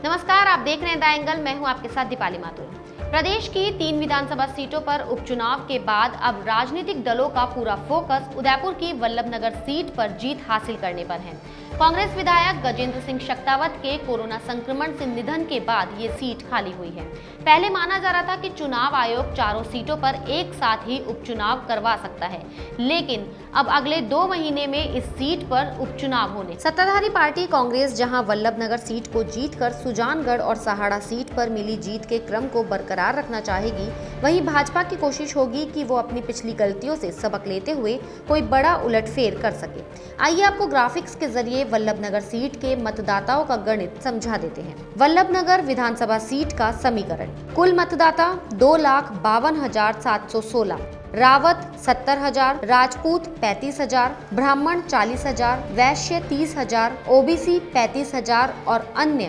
नमस्कार, आप देख रहे हैं द एंगल। मैं हूं आपके साथ दीपाली माथुर। प्रदेश की 3 विधानसभा सीटों पर उपचुनाव के बाद अब राजनीतिक दलों का पूरा फोकस उदयपुर की वल्लभनगर सीट पर जीत हासिल करने पर है। कांग्रेस विधायक गजेंद्र सिंह शक्तावत के कोरोना संक्रमण से निधन के बाद ये सीट खाली हुई है। पहले माना जा रहा था कि चुनाव आयोग चारों सीटों पर एक साथ ही उपचुनाव करवा सकता है, लेकिन अब अगले 2 महीने में इस सीट पर उपचुनाव होने सत्ताधारी पार्टी कांग्रेस जहां वल्लभनगर सीट को जीतकर सुजानगढ़ और सहाड़ा सीट पर मिली जीत के क्रम को बरकरार रखना चाहेगी, वहीं भाजपा की कोशिश होगी कि वो अपनी पिछली गलतियों से सबक लेते हुए कोई बड़ा उलटफेर कर सके। आइए आपको ग्राफिक्स के जरिए वल्लभनगर सीट के मतदाताओं का गणित समझा देते हैं। वल्लभनगर विधानसभा सीट का समीकरण: कुल मतदाता 2,52,716, रावत 70,000, राजपूत 35,000, ब्राह्मण 40,000, वैश्य 30,000, ओबीसी 35,000 और अन्य।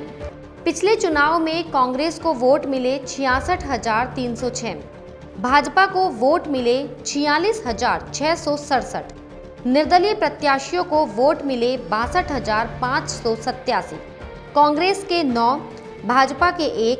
पिछले चुनाव में कांग्रेस को वोट मिले 66,306, भाजपा को वोट मिले 46,667, निर्दलीय प्रत्याशियों को वोट मिले 62,587, कांग्रेस के 9, भाजपा के 1,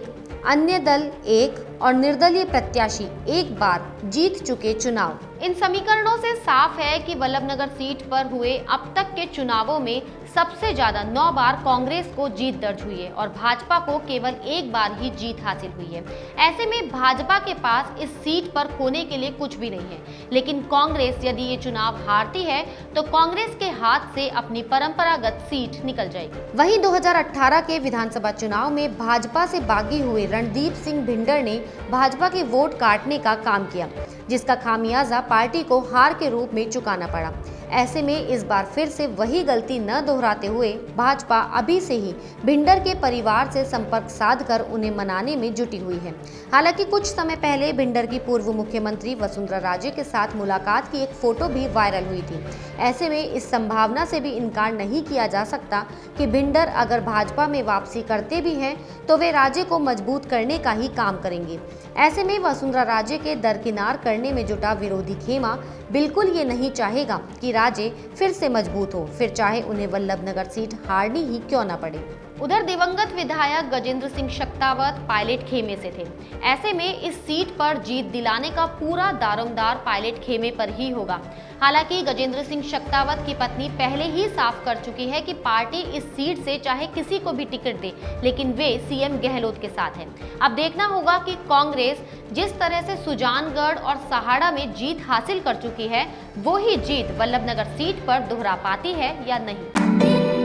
अन्य दल 1 और निर्दलीय प्रत्याशी 1 बार जीत चुके चुनाव। इन समीकरणों से साफ है कि वल्लभनगर सीट पर हुए अब तक के चुनावों में सबसे ज्यादा 9 बार कांग्रेस को जीत दर्ज हुई है और भाजपा को केवल 1 बार ही जीत हासिल हुई है। ऐसे में भाजपा के पास इस सीट पर खोने के लिए कुछ भी नहीं है, लेकिन कांग्रेस यदि ये चुनाव हारती है तो कांग्रेस के हाथ से अपनी परंपरागत सीट निकल जाएगी। वहीं 2018 के विधानसभा चुनाव में भाजपा से बागी हुए रणदीप सिंह भिंडर ने भाजपा के वोट काटने का काम किया, जिसका खामियाजा पार्टी को हार के रूप में चुकाना पड़ा। ऐसे में इस बार फिर से वही गलती न दोहराते हुए भाजपा अभी से ही भिंडर के परिवार से संपर्क साधकर उन्हें मनाने में जुटी हुई है। हालांकि कुछ समय पहले भिंडर की पूर्व मुख्यमंत्री वसुंधरा राजे के साथ मुलाकात की एक फोटो भी वायरल हुई थी। ऐसे में इस संभावना से भी इनकार नहीं किया जा सकता कि भिंडर अगर भाजपा में वापसी करते भी हैं तो वे राजे को मजबूत करने का ही काम करेंगे। ऐसे में वसुंधरा राजे के दरकिनार करने में जुटा विरोधी खेमा बिल्कुल ये नहीं चाहेगा कि राजे फिर से मजबूत हो, फिर चाहे उन्हें वल्लभनगर सीट हारनी ही क्यों न पड़े। उधर दिवंगत विधायक गजेंद्र सिंह शक्तावत पायलट खेमे से थे। ऐसे में इस सीट पर जीत दिलाने का पूरा दारोमदार पायलट खेमे पर ही होगा। हालांकि गजेंद्र सिंह शक्तावत की पत्नी पहले ही साफ कर चुकी है कि पार्टी इस सीट से चाहे किसी को भी टिकट दे, लेकिन वे सीएम गहलोत के साथ हैं। अब देखना होगा कि कांग्रेस जिस तरह से सुजानगढ़ और सहाड़ा में जीत हासिल कर चुकी है, वो ही जीत वल्लभनगर सीट पर दोहरा पाती है या नहीं।